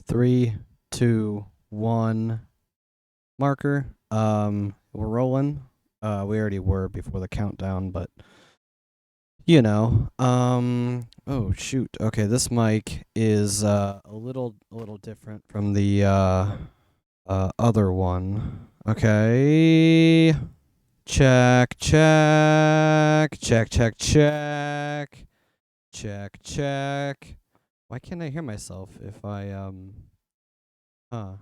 Three, two, one. Marker. We're rolling. We already were before the countdown, but Oh shoot. Okay, this mic is a little different from the other one. Okay. Check, check, check, check, check, check, check. Why can't I hear myself if I huh?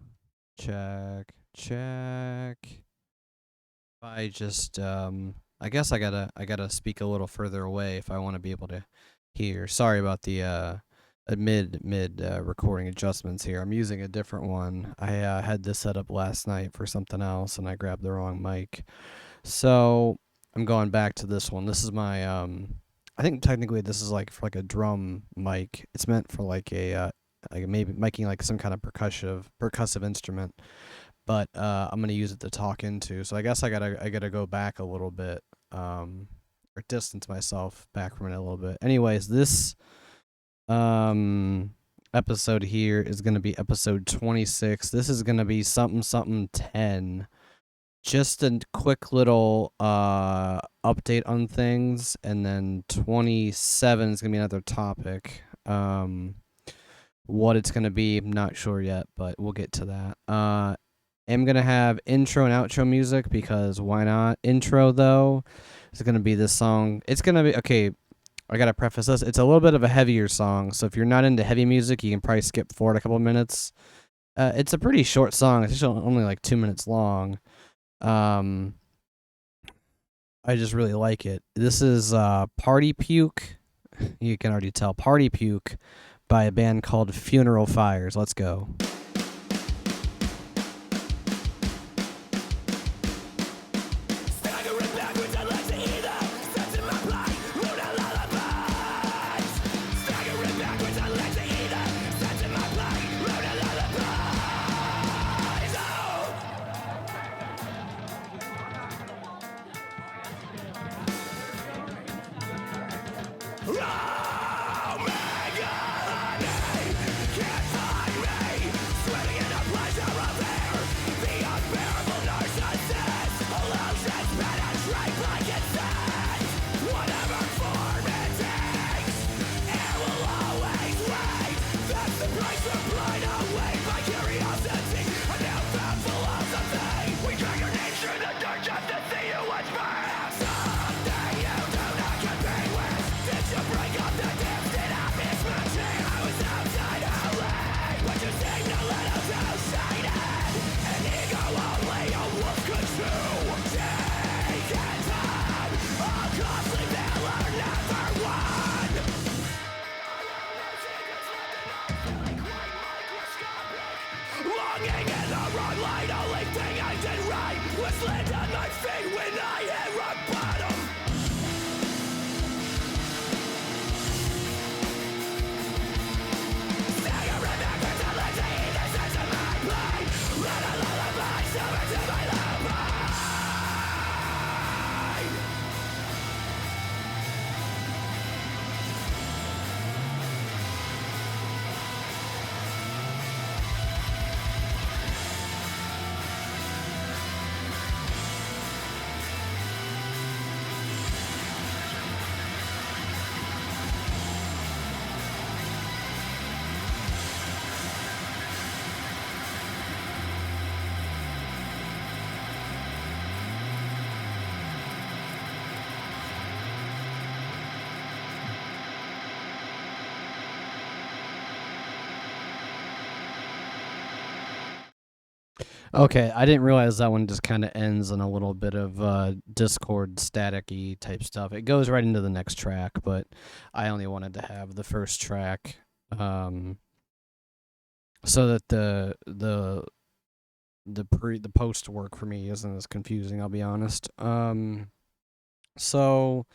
Check, check. If I just I guess I gotta speak a little further away if I want to be able to hear. Sorry about the mid recording adjustments here. I'm using a different one. I had this set up last night for something else and I grabbed the wrong mic. So I'm going back to this one. This is my I think technically this is like for like a drum mic. It's meant for like a like maybe making like some kind of percussive instrument. But I'm gonna use it to talk into. So I guess I gotta go back a little bit, or distance myself back from it a little bit. Anyways, this episode here is gonna be episode 26. This is gonna be something something 10. Just a quick little update on things, and then 27 is gonna be another topic. What it's gonna be, I'm not sure yet, but we'll get to that. I'm gonna have intro and outro music because why not? Intro though is gonna be this song. It's gonna be okay. I gotta preface this. It's a little bit of a heavier song, so if you're not into heavy music, you can probably skip forward a couple of minutes. It's a pretty short song. It's actually only like 2 minutes long. Um, I just really like it. This is Party Puke. You can already tell Party Puke by a band called Funeral Fires. Let's go. Okay, I didn't realize that one just kind of ends on a little bit of Discord staticky type stuff. It goes right into the next track, but I only wanted to have the first track, so that the post work for me isn't as confusing. I'll be honest. So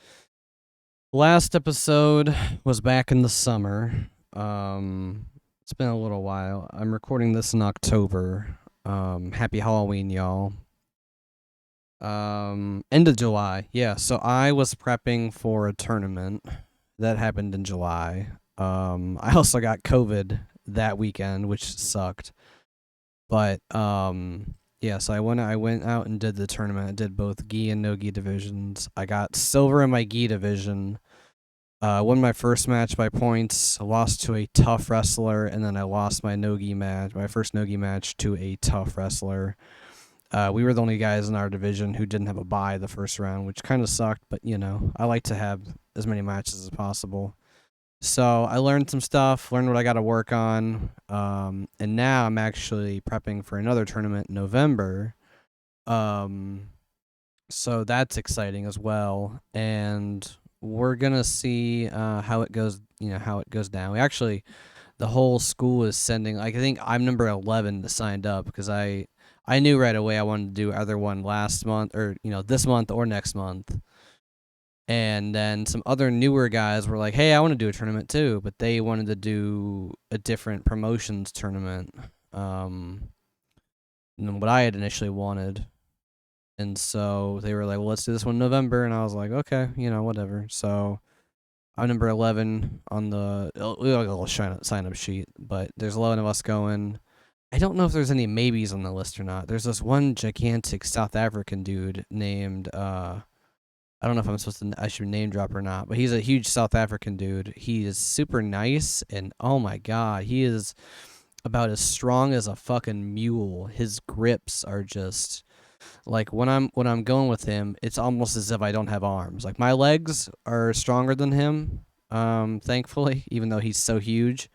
last episode was back in the summer. It's been a little while. I'm recording this in October. Happy Halloween, y'all. End of July. Yeah, so I was prepping for a tournament that happened in July. I also got COVID that weekend, which sucked. But yeah, so I went out and did the tournament. I did both gi and no gi divisions. I got silver in my gi division. Won my first match by points. Lost to a tough wrestler, and then I lost my no-gi match, my first no-gi match, to a tough wrestler. We were the only guys in our division who didn't have a bye the first round, which kind of sucked. But I like to have as many matches as possible. So I learned some stuff, learned what I got to work on, and now I'm actually prepping for another tournament in November. So that's exciting as well, and we're gonna see how it goes. How it goes down. We actually, the whole school is sending. Like, I think I'm number 11 that signed up because I knew right away I wanted to do either one last month or this month or next month. And then some other newer guys were like, "Hey, I want to do a tournament too," but they wanted to do a different promotions tournament than what I had initially wanted. And so they were like, "Well, let's do this one in November." And I was like, "Okay, whatever." So I'm number 11 on the we have a little sign up sheet, but there's 11 of us going. I don't know if there's any maybes on the list or not. There's this one gigantic South African dude named I don't know if I should name drop or not, but he's a huge South African dude. He is super nice, and oh my god, he is about as strong as a fucking mule. His grips are just like when I'm going with him, it's almost as if I don't have arms. Like, my legs are stronger than him, thankfully, even though he's so huge.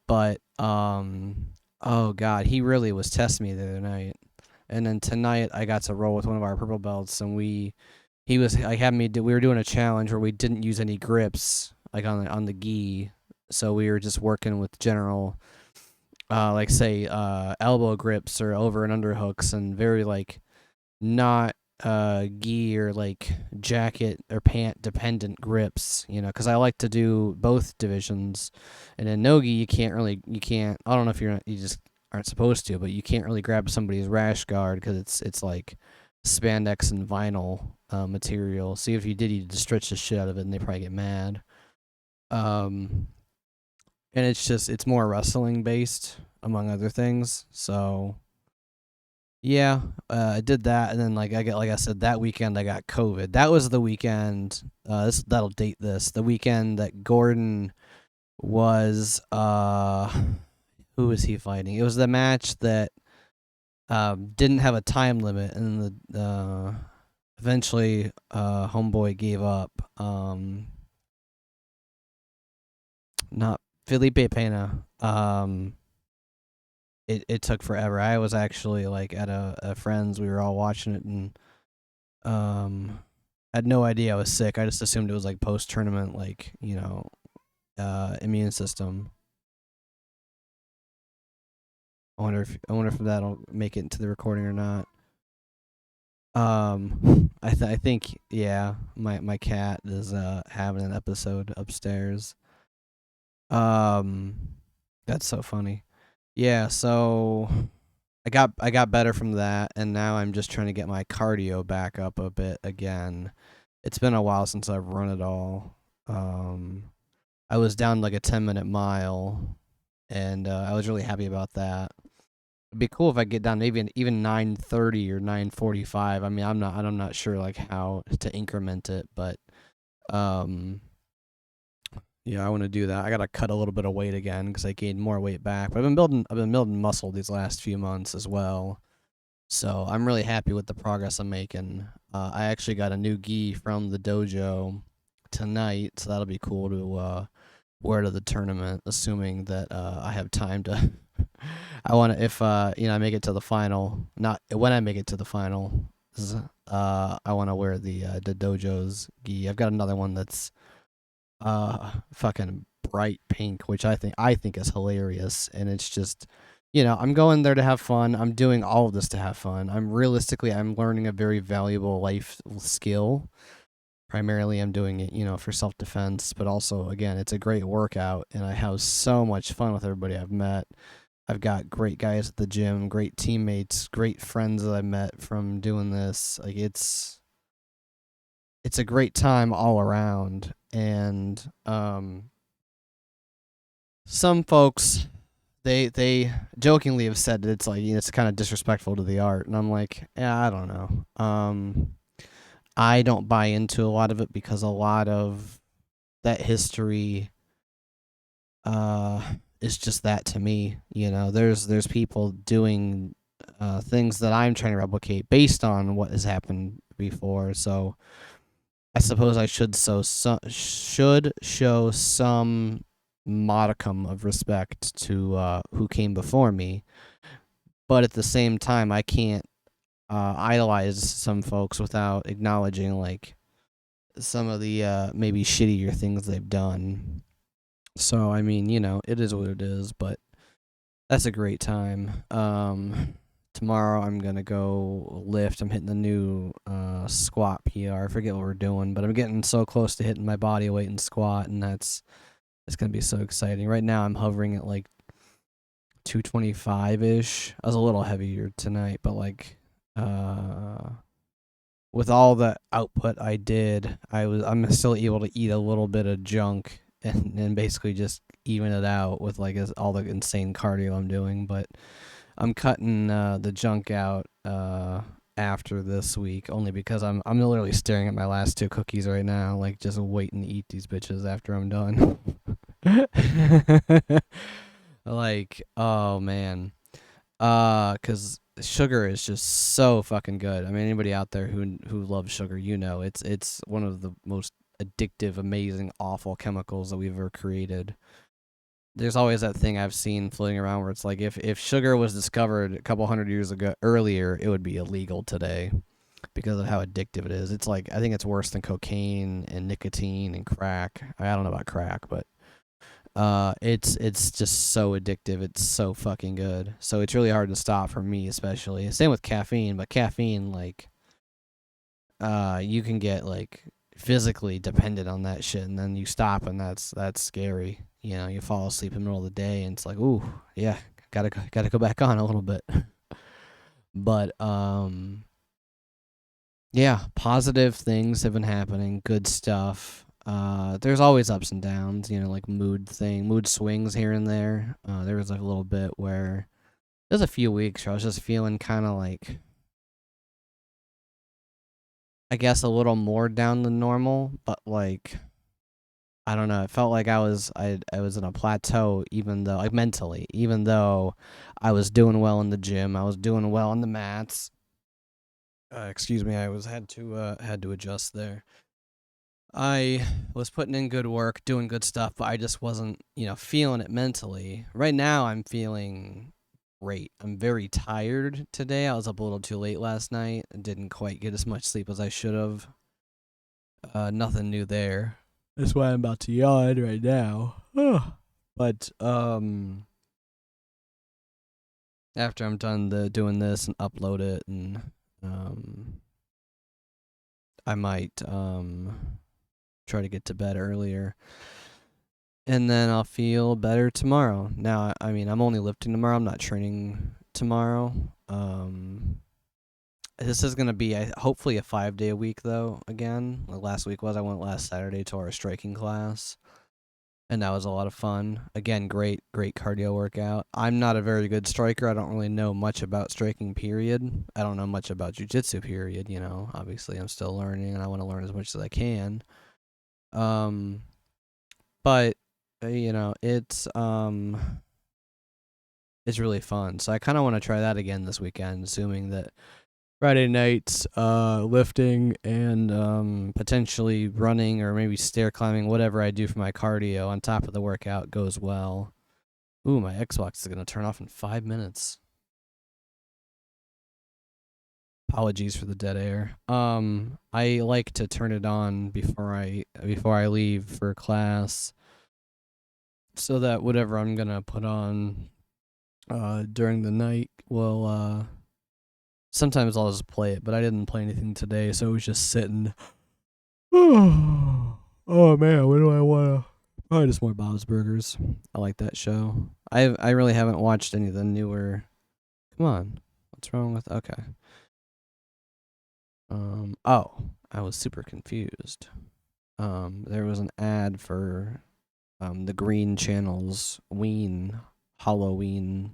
But oh god, he really was testing me the other night. And then tonight I got to roll with one of our purple belts, and he was like having me we were doing a challenge where we didn't use any grips like on the gi, so we were just working with general like say elbow grips or over and under hooks, and very like not gi or like jacket or pant dependent grips, because I like to do both divisions. And in no gi you can't, I don't know if you just aren't supposed to, but you can't really grab somebody's rash guard because it's like spandex and vinyl material. So if you did, you'd just stretch the shit out of it and they probably get mad. And it's more wrestling based among other things. So yeah, I did that, and then like I said, that weekend I got COVID. That was the weekend. That'll date this. The weekend that Gordon was who was he fighting? It was the match that didn't have a time limit, and the eventually homeboy gave up. Not Felipe Pena. It took forever. I was actually like at a friend's. We were all watching it, and I had no idea I was sick. I just assumed it was like post tournament, like immune system. I wonder if that'll make it into the recording or not. I think yeah. My cat is having an episode upstairs. Um, that's so funny. Yeah, so I got better from that, and now I'm just trying to get my cardio back up a bit again. It's been a while since I've run it all. I was down like a 10-minute mile, and I was really happy about that. It'd be cool if I get down to even 9:30 or 9:45. I mean, I'm not sure like how to increment it, but um yeah, I want to do that. I got to cut a little bit of weight again because I gained more weight back. But I've been building muscle these last few months as well. So I'm really happy with the progress I'm making. I actually got a new gi from the dojo tonight, so that'll be cool to wear to the tournament, assuming that I have time to. I want to, if I make it to the final. Not when I make it to the final. I want to wear the dojo's gi. I've got another one that's fucking bright pink, which I think is hilarious. And it's just, I'm going there to have fun. I'm doing all of this to have fun. I'm learning a very valuable life skill. Primarily I'm doing it, for self-defense, but also, again, it's a great workout, and I have so much fun with everybody I've met. I've got great guys at the gym, great teammates, great friends that I met from doing this. Like, it's a great time all around. And some folks they jokingly have said that it's like, it's kind of disrespectful to the art, and I'm like, yeah, I don't know. I don't buy into a lot of it because a lot of that history uh is just that to me. There's people doing things that I'm trying to replicate based on what has happened before. So I suppose I should show some modicum of respect to who came before me, but at the same time, I can't idolize some folks without acknowledging like some of the maybe shittier things they've done. So I mean, it is what it is, but that's a great time. Tomorrow I'm gonna go lift. I'm hitting the new squat PR. I forget what we're doing, but I'm getting so close to hitting my body weight in squat, and it's gonna be so exciting. Right now I'm hovering at like 225 ish. I was a little heavier tonight, but like with all the output I did, I'm still able to eat a little bit of junk and basically just even it out with like all the insane cardio I'm doing. But I'm cutting the junk out after this week only because I'm literally staring at my last two cookies right now, like just waiting to eat these bitches after I'm done. Like, oh man. Cause sugar is just so fucking good. I mean, anybody out there who loves sugar, it's one of the most addictive, amazing, awful chemicals that we've ever created. There's always that thing I've seen floating around where it's like if sugar was discovered a couple hundred years ago earlier, it would be illegal today because of how addictive it is. It's like I think it's worse than cocaine and nicotine and crack. I don't know about crack, but it's just so addictive. It's so fucking good. So it's really hard to stop for me, especially. Same with caffeine, but caffeine, like, you can get like physically dependent on that shit, and then you stop, and that's scary. You fall asleep in the middle of the day, and it's like, ooh, yeah, gotta go back on a little bit. But yeah, positive things have been happening. Good stuff. There's always ups and downs, like mood swings here and there. There was like a little bit where there's a few weeks where I was just feeling kind of like, I guess, a little more down than normal, but like, I don't know. It felt like I was in a plateau, even though, like, mentally, even though I was doing well in the gym, I was doing well on the mats. Excuse me, I was had to adjust there. I was putting in good work, doing good stuff, but I just wasn't, feeling it mentally. Right now, I'm feeling great. I'm very tired today. I was up a little too late last night and didn't quite get as much sleep as I should have. Nothing new there. That's why I'm about to yawn right now. But after I'm done doing this and upload it, and I might try to get to bed earlier, and then I'll feel better tomorrow. Now, I mean, I'm only lifting tomorrow. I'm not training tomorrow. This is gonna be hopefully a 5-day a week though. Again, like last week was. I went last Saturday to our striking class, and that was a lot of fun. Again, great cardio workout. I'm not a very good striker. I don't really know much about striking. Period. I don't know much about jujitsu. Period. Obviously, I'm still learning, and I want to learn as much as I can. But it's really fun. So I kind of want to try that again this weekend, assuming that Friday nights lifting and potentially running or maybe stair climbing, whatever I do for my cardio on top of the workout goes well. Ooh, my Xbox is going to turn off in 5 minutes. Apologies for the dead air. I like to turn it on before I leave for class, so that whatever I'm going to put on during the night will sometimes I'll just play it, but I didn't play anything today, so it was just sitting. Oh man, what do I want to? Probably just more Bob's Burgers. I like that show. I really haven't watched any of the newer. Come on, what's wrong with? Okay. Oh, I was super confused. There was an ad for the Green Channel's Halloween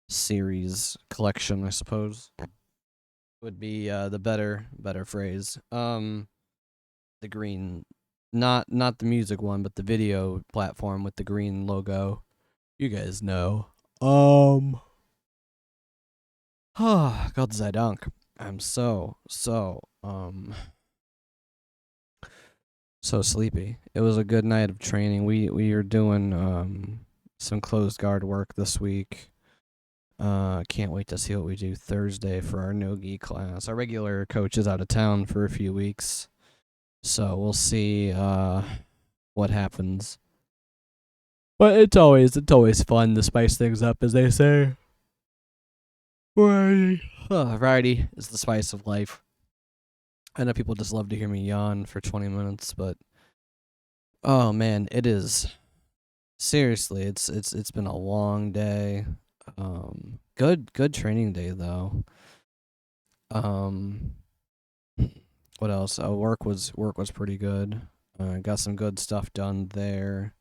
series collection, I suppose, would be the better phrase. The green, not the music one, but the video platform with the green logo. You guys know. Gott sei Dank. I'm so sleepy. It was a good night of training. We are doing some closed guard work this week. Can't wait to see what we do Thursday for our no-gi class. Our regular coach is out of town for a few weeks, so we'll see what happens. But it's always fun to spice things up, as they say. Variety is the spice of life. I know people just love to hear me yawn for 20 minutes, but oh man, it is seriously. It's been a long day. Good training day though. What else? Work was pretty good. Got some good stuff done there.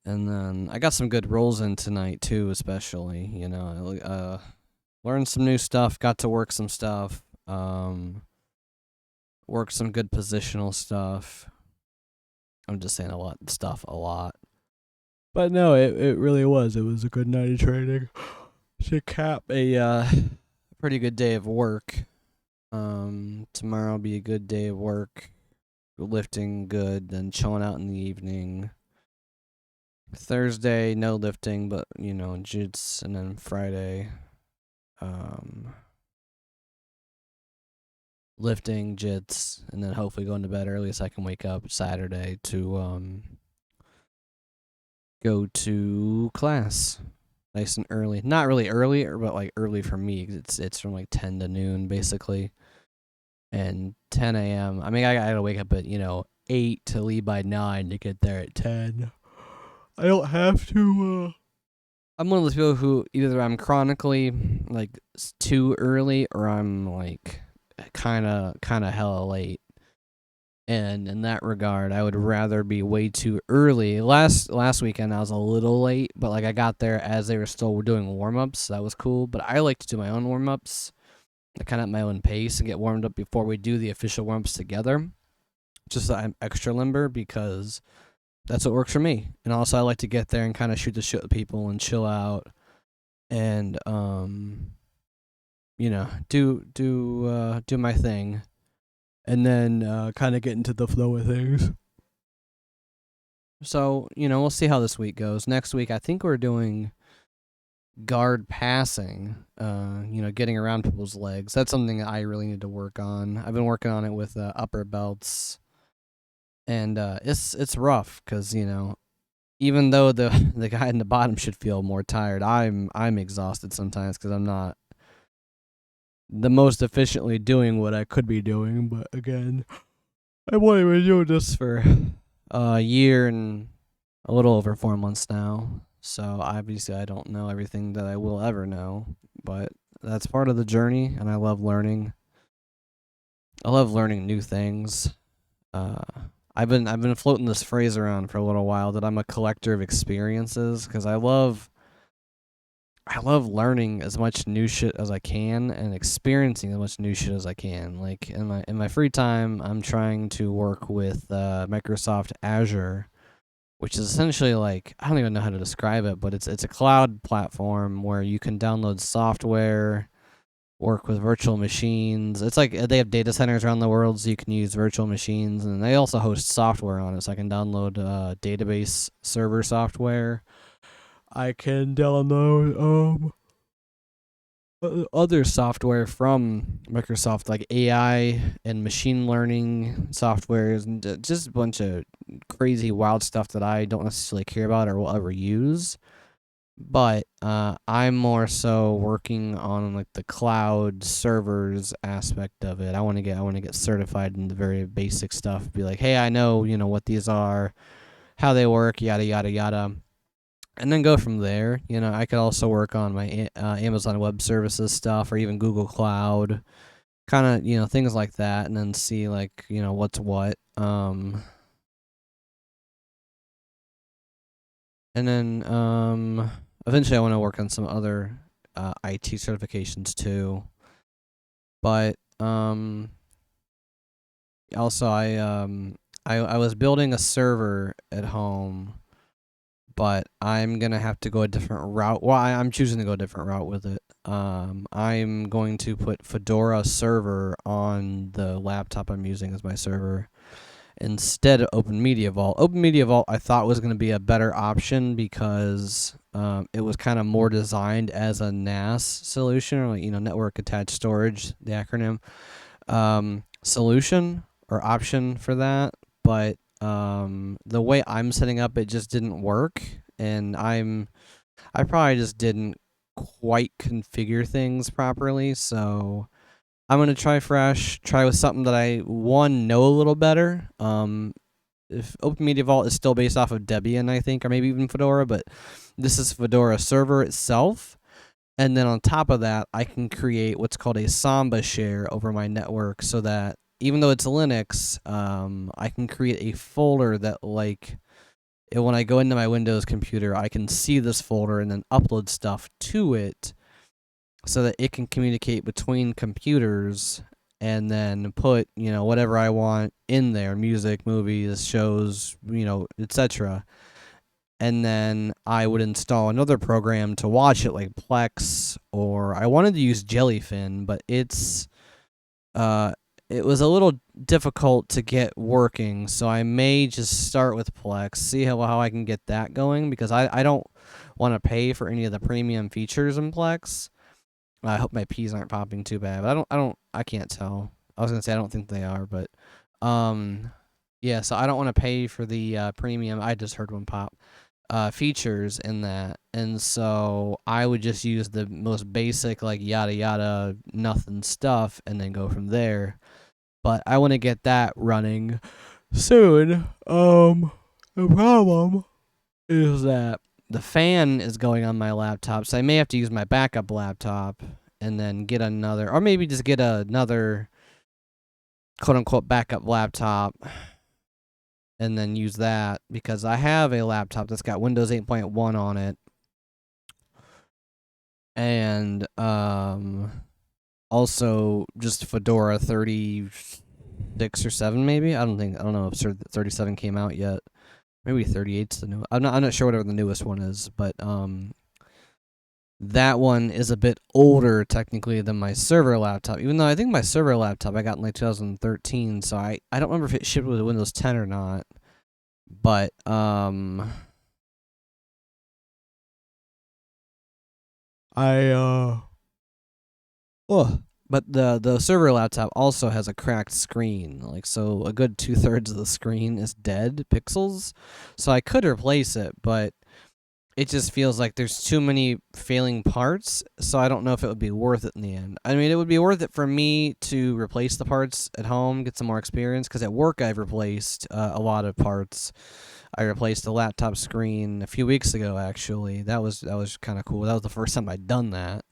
And then I got some good rolls in tonight too, especially, learned some new stuff, got to work some stuff. Worked some good positional stuff. I'm just saying a lot. But no, it really was. It was a good night of training to cap a pretty good day of work. Tomorrow will be a good day of work. Lifting good, then chilling out in the evening. Thursday, no lifting, but, jits, and then Friday, lifting, jits, and then hopefully going to bed early so I can wake up Saturday to, go to class nice and early. Not really early, but like early for me. It's from like 10 to noon, basically. And 10 a.m. I mean, I gotta wake up at, 8 to leave by 9 to get there at 10. I don't have to, I'm one of those people who either I'm chronically, like, too early or I'm, like, kind of hella late. And in that regard, I would rather be way too early. Last weekend, I was a little late, but, like, I got there as they were still doing warm-ups. So that was cool. But I like to do my own warm-ups, kind of at my own pace, and get warmed up before we do the official warm-ups together. Just so I'm extra limber, because that's what works for me. And also, I like to get there and kind of shoot the shit with people and chill out, and do my thing, and then kind of get into the flow of things. So we'll see how this week goes. Next week, I think we're doing guard passing. Getting around people's legs. That's something that I really need to work on. I've been working on it with upper belts, and it's rough because even though the guy in the bottom should feel more tired, I'm exhausted sometimes because I'm not the most efficiently doing what I could be doing. But again, I've only been doing this for a year and a little over 4 months now. So obviously I don't know everything that I will ever know, but that's part of the journey, and I love learning. I love learning new things. I've been floating this phrase around for a little while that I'm a collector of experiences, because I love learning as much new shit as I can and experiencing as much new shit as I can. Like in my free time, I'm trying to work with Microsoft Azure, which is essentially like, I don't even know how to describe it, but it's a cloud platform where you can download software, work with virtual machines. It's like they have data centers around the world, so you can use virtual machines, and they also host software on it, so I can download database server software. I can download other software from Microsoft, like AI and machine learning softwares, and just a bunch of crazy, wild stuff that I don't necessarily care about or will ever use. But I'm more so working on like the cloud servers aspect of it. I want to get certified in the very basic stuff. Be like, hey, I know what these are, how they work, yada yada yada, and then go from there. I could also work on my Amazon Web Services stuff, or even Google Cloud, kind of things like that, and then see like what's what. And then eventually I want to work on some other IT certifications too. But also I was building a server at home, but I'm gonna have to go a different route. Well, I'm choosing to go a different route with it. I'm going to put Fedora server on the laptop I'm using as my server instead of Open Media Vault. Open Media Vault I thought was going to be a better option because it was kind of more designed as a NAS solution, or network attached storage, the acronym, solution or option for that. But the way I'm setting up, it just didn't work, and I probably just didn't quite configure things properly. So I'm gonna try fresh, try with something that I know a little better. If Open Media Vault is still based off of Debian, I think, or maybe even Fedora, but this is Fedora server itself. And then on top of that, I can create what's called a Samba share over my network, so that even though it's Linux, I can create a folder that, like, when I go into my Windows computer, I can see this folder and then upload stuff to it so that it can communicate between computers, and then put, whatever I want in there, music, movies, shows, etc. And then I would install another program to watch it, like Plex, or I wanted to use Jellyfin, but it was a little difficult to get working, so I may just start with Plex, see how I can get that going, because I don't want to pay for any of the premium features in Plex. I hope my P's aren't popping too bad, but I can't tell. I was gonna say I don't think they are, but yeah. So I don't want to pay for the premium. I just heard one pop features in that, and so I would just use the most basic, like, yada yada nothing stuff, and then go from there. But I want to get that running soon. The problem is that the fan is going on my laptop, so I may have to use my backup laptop and then get another, or maybe just get another quote unquote backup laptop and then use that, because I have a laptop that's got Windows 8.1 on it, and also just Fedora 36 or 7 maybe. I don't know if 37 came out yet. Maybe 38's the new. I'm not sure whatever the newest one is, but that one is a bit older technically than my server laptop. Even though I think my server laptop I got in like 2013, so I don't remember if it shipped with Windows 10 or not. But but the server laptop also has a cracked screen, like, so a good 2/3 of the screen is dead pixels. So I could replace it, but it just feels like there's too many failing parts, so I don't know if it would be worth it in the end. I mean, it would be worth it for me to replace the parts at home, get some more experience, because at work I've replaced a lot of parts. I replaced the laptop screen a few weeks ago, actually. That was kind of cool. That was the first time I'd done that.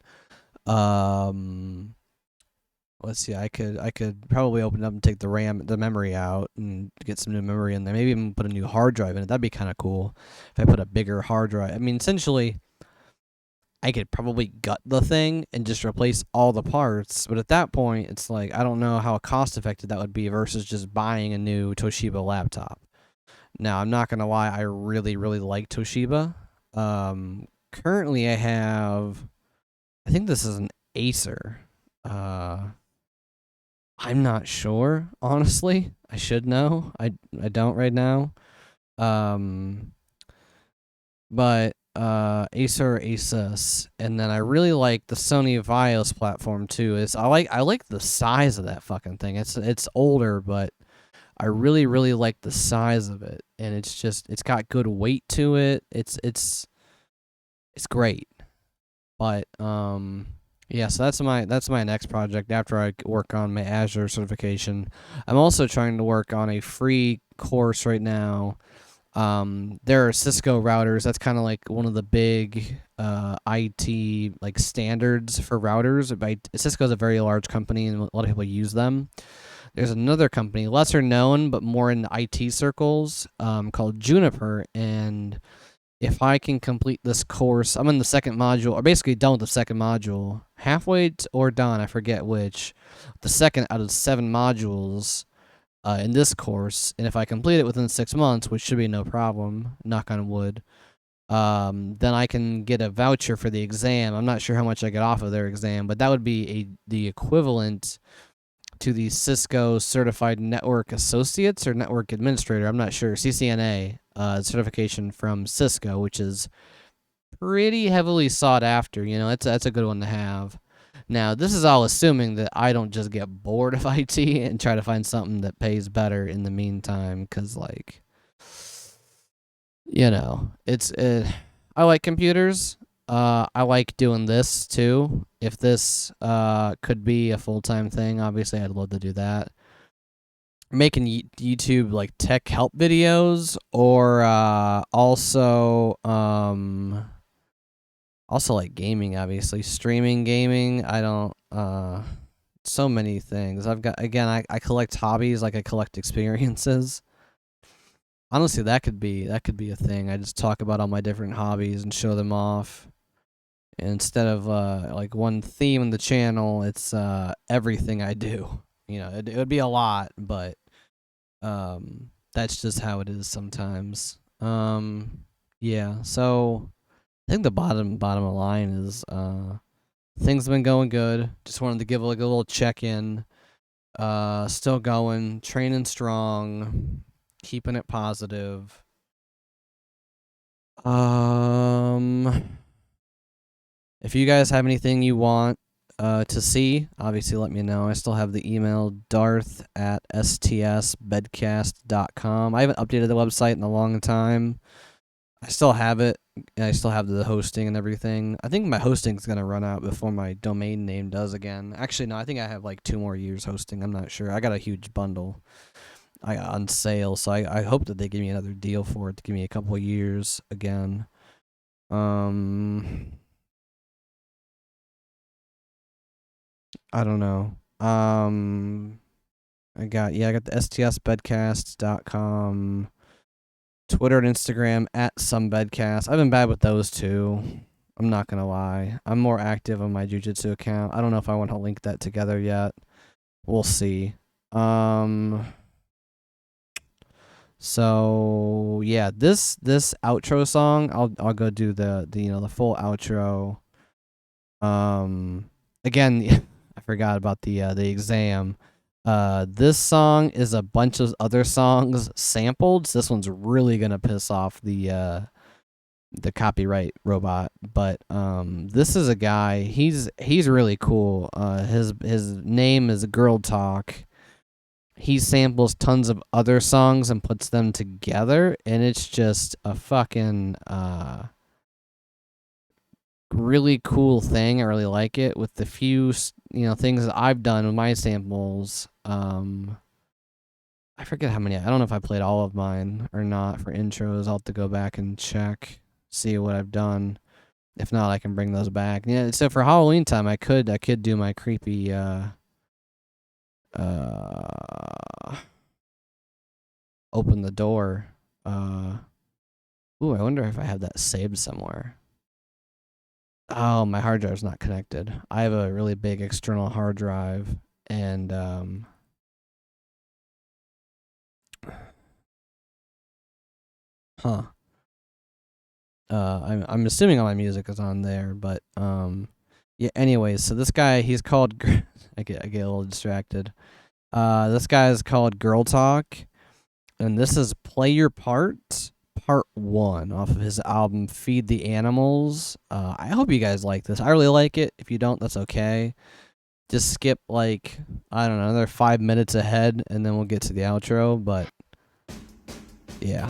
Let's see. I could probably open it up and take the memory out, and get some new memory in there. Maybe even put a new hard drive in it. That'd be kind of cool if I put a bigger hard drive. I mean, essentially, I could probably gut the thing and just replace all the parts. But at that point, it's like, I don't know how cost effective that would be versus just buying a new Toshiba laptop. Now, I'm not gonna lie, I really, really like Toshiba. Currently I have, I think this is an Acer. I'm not sure, honestly. I should know. I don't right now. But Acer or Asus, and then I really like the Sony Vios platform too. I like the size of that fucking thing. It's older, but I really, really like the size of it, and it's got good weight to it. It's great. But yeah, so that's my next project after I work on my Azure certification. I'm also trying to work on a free course right now. There are Cisco routers. That's kind of like one of the big IT, like, standards for routers. Cisco is a very large company, and a lot of people use them. There's another company, lesser known but more in IT circles, called Juniper, and if I can complete this course, I'm in the second module, or basically done with the second module, halfway or done, I forget which, the second out of 7 modules in this course, and if I complete it within 6 months, which should be no problem, knock on wood, then I can get a voucher for the exam. I'm not sure how much I get off of their exam, but that would be the equivalent to the Cisco Certified Network Associates or Network Administrator. I'm not sure. CCNA certification from Cisco, which is pretty heavily sought after. You know, that's a good one to have. Now, this is all assuming that I don't just get bored of IT and try to find something that pays better in the meantime, because, like, you know, I like computers. I like doing this too. If this could be a full-time thing, obviously I'd love to do that. Making YouTube like tech help videos, or also like gaming, obviously streaming gaming. I don't so many things. I've got, again, I collect hobbies, like I collect experiences. Honestly, that could be a thing. I just talk about all my different hobbies and show them off. Instead of like one theme in the channel, it's everything I do. You know, it would be a lot, but that's just how it is sometimes. Yeah. So I think the bottom of line is things have been going good. Just wanted to give like a little check in. Still going, training strong, keeping it positive. If you guys have anything you want to see, obviously let me know. I still have the email darth@stsbedcast.com. I haven't updated the website in a long time. I still have it. I still have the hosting and everything. I think my hosting's going to run out before my domain name does again. Actually, no, I think I have like 2 more years hosting. I'm not sure. I got a huge bundle on sale, so I hope that they give me another deal for it to give me a couple of years again. I don't know. I got the stsbedcast.com, Twitter and Instagram @somebedcast. I've been bad with those too. I'm not gonna lie. I'm more active on my jujitsu account. I don't know if I want to link that together yet. We'll see. So yeah, this outro song, I'll go do the the full outro. Again, I forgot about the exam. This song is a bunch of other songs sampled. So this one's really gonna piss off the copyright robot. But this is a guy. He's really cool. His name is Girl Talk. He samples tons of other songs and puts them together, and it's just a fucking really cool thing. I really like it. With the few things that I've done with my samples, I forget how many. I don't know if I played all of mine or not for intros. I'll have to go back and check, see what I've done. If not, I can bring those back. Yeah, so for Halloween time, I could do my creepy open the door. Ooh, I wonder if I have that saved somewhere. Oh, my hard drive's not connected. I have a really big external hard drive, and I'm assuming all my music is on there, but yeah. Anyways, so this guy, he's called. I get a little distracted. This guy is called Girl Talk, and this is Play Your Part 1 off of his album Feed the Animals. I hope you guys like this. I really like it. If you don't, that's okay. Just skip like, I don't know, another 5 minutes ahead, and then we'll get to the outro. But yeah.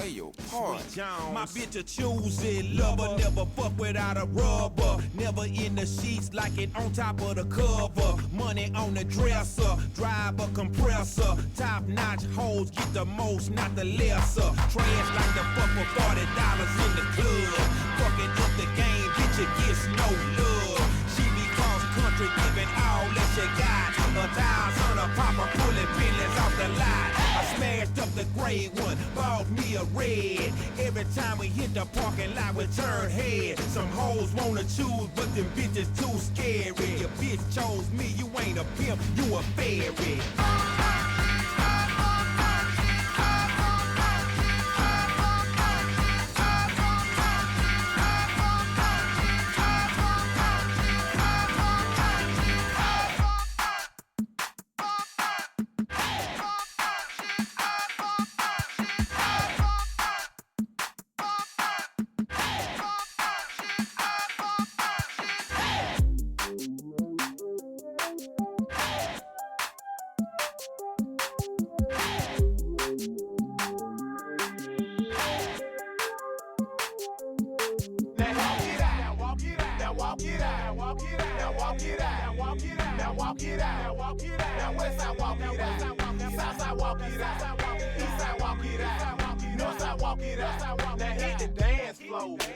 My bitch a choosy lover, never fuck without a rubber. Never in the sheets like it on top of the cover. Money on the dresser, drive a compressor. Top notch hoes get the most, not the lesser. Trash like the fuck for $40 in the club. Fucking up the game, bitch, it gets no love. She be cross country, giving all that she got. 1,000 a popper, pulling billions off the lot. I smashed up the gray one, bought me a red. Every time we hit the parking lot, we turn head. Some hoes wanna choose, but them bitches too scary. Your bitch chose me, you ain't a pimp, you a fairy.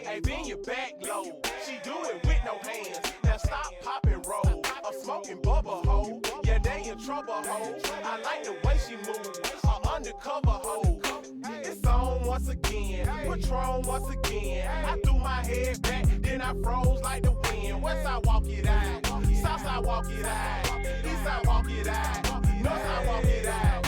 Hey, bend your back low. She do it with no hands. Now stop, pop and roll. A smoking bubble hole. Yeah, they in trouble hole. I like the way she move. A undercover hole. It's on once again. Patron once again. I threw my head back, then I froze like the wind. Westside walk it out. Southside walk it out. Eastside walk it out. Northside walk it out.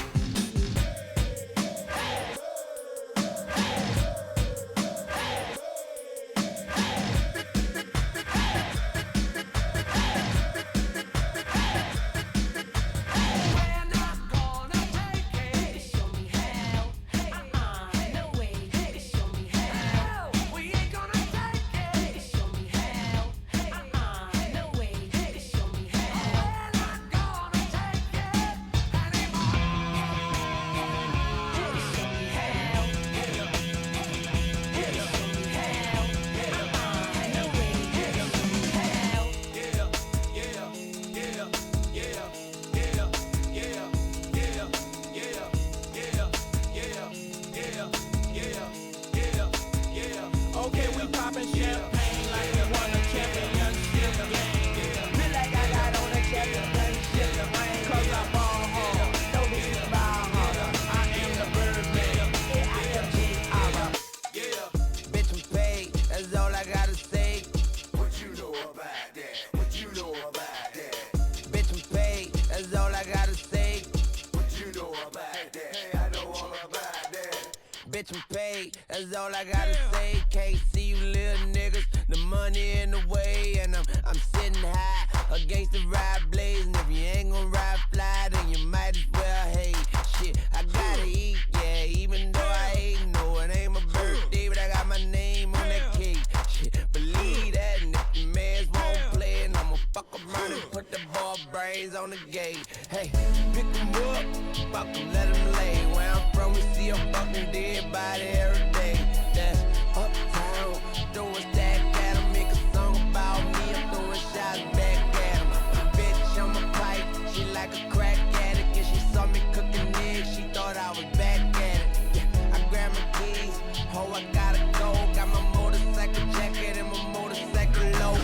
Bitch, I'm paid, that's all I gotta say. Can't see you little niggas, the money in the way. And I'm sitting high against the ride blaze. And if you ain't gon' ride fly, then you might as well hate. Shit, I gotta eat, yeah, even though I ain't. No, it ain't my birthday, but I got my name on that cake. Shit, believe that, and if the mans won't play, and I'ma fuck around and put the ball brains on the gate. Hey, pick 'em up, fuck 'em, let 'em lay. Where I'm from, we see a fucking dead body every day. That's uptown, throwing stack at 'em, make a song about me, I'm throwing shots back at 'em. Bitch, I'm a pipe, she like a crack addict, and she saw me cooking eggs, she thought I was back at it. Yeah, I grabbed my keys, oh, I gotta go, got my motorcycle jacket and my motorcycle low.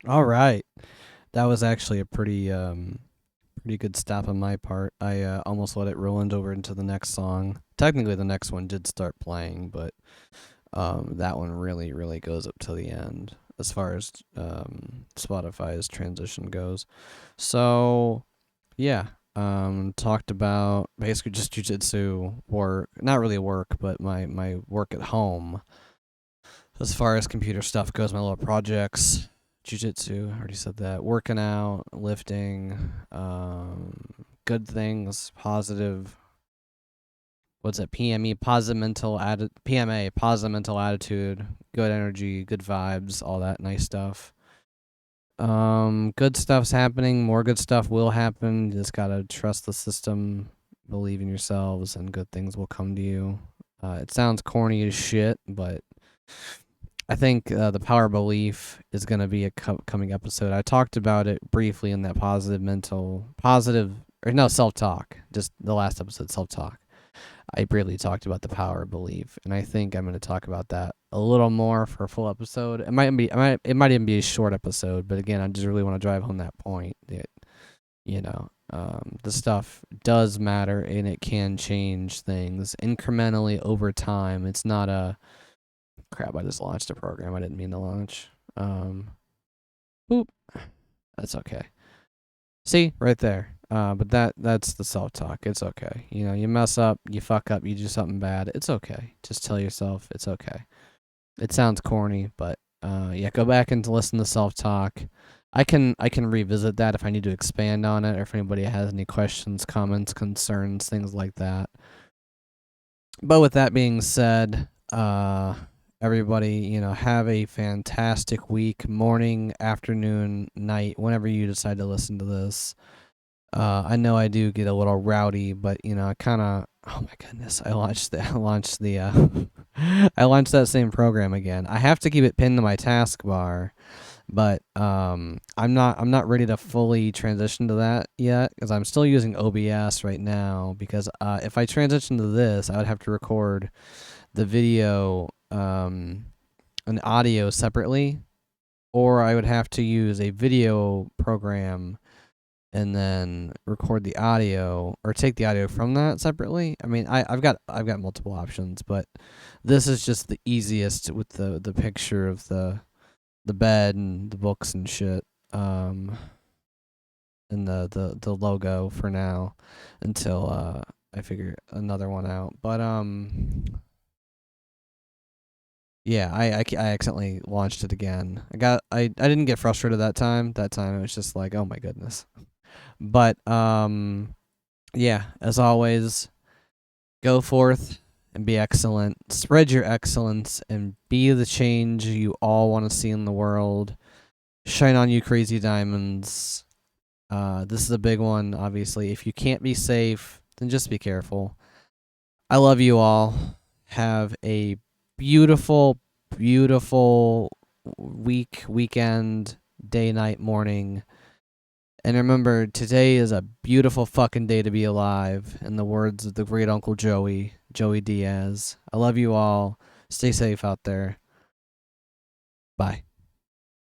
All right. That was actually a pretty good stop on my part. I almost let it ruined over into the next song. Technically, the next one did start playing, but that one really, really goes up to the end as far as Spotify's transition goes. So, yeah, talked about basically just jiu-jitsu work. Not really work, but my work at home. As far as computer stuff goes, my little projects. Jiu-jitsu, I already said that. Working out, lifting, good things, positive what's it? PME, positive mental PMA, positive mental attitude, good energy, good vibes, all that nice stuff. Good stuff's happening. More good stuff will happen. You just gotta trust the system, believe in yourselves, and good things will come to you. It sounds corny as shit, but I think the power of belief is going to be a coming episode. I talked about it briefly in that self-talk, just the last episode, self-talk. I briefly talked about the power of belief, and I think I'm going to talk about that a little more for a full episode. It might even be a short episode, but again, I just really want to drive home that point that, the stuff does matter and it can change things incrementally over time. It's not a crap. I just launched a program I didn't mean to launch. Boop. That's okay. See, right there. But that's the self-talk. It's okay. You mess up, you fuck up, you do something bad. It's okay. Just tell yourself it's okay. It sounds corny, but go back and listen to self-talk. I can revisit that if I need to expand on it, or if anybody has any questions, comments, concerns, things like that. But with that being said, everybody, have a fantastic week, morning, afternoon, night, whenever you decide to listen to this. I know I do get a little rowdy, but I kind of, oh my goodness, I launched I launched that same program again. I have to keep it pinned to my taskbar, but I'm not ready to fully transition to that yet, because I'm still using OBS right now. Because if I transition to this, I would have to record the video and audio separately, or I would have to use a video program and then record the audio, or take the audio from that separately. I mean, I've got multiple options, but this is just the easiest with the picture of the bed and the books and shit, and the logo for now, until I figure another one out. But yeah, I accidentally launched it again. I didn't get frustrated that time. That time it was just like, oh my goodness. But yeah, as always, go forth and be excellent. Spread your excellence and be the change you all want to see in the world. Shine on, you crazy diamonds. This is a big one, obviously. If you can't be safe, then just be careful. I love you all. Have a beautiful, beautiful weekend, day, night, morning. And remember, today is a beautiful fucking day to be alive, in the words of the great Uncle Joey Diaz. I love you all. Stay safe out there. Bye.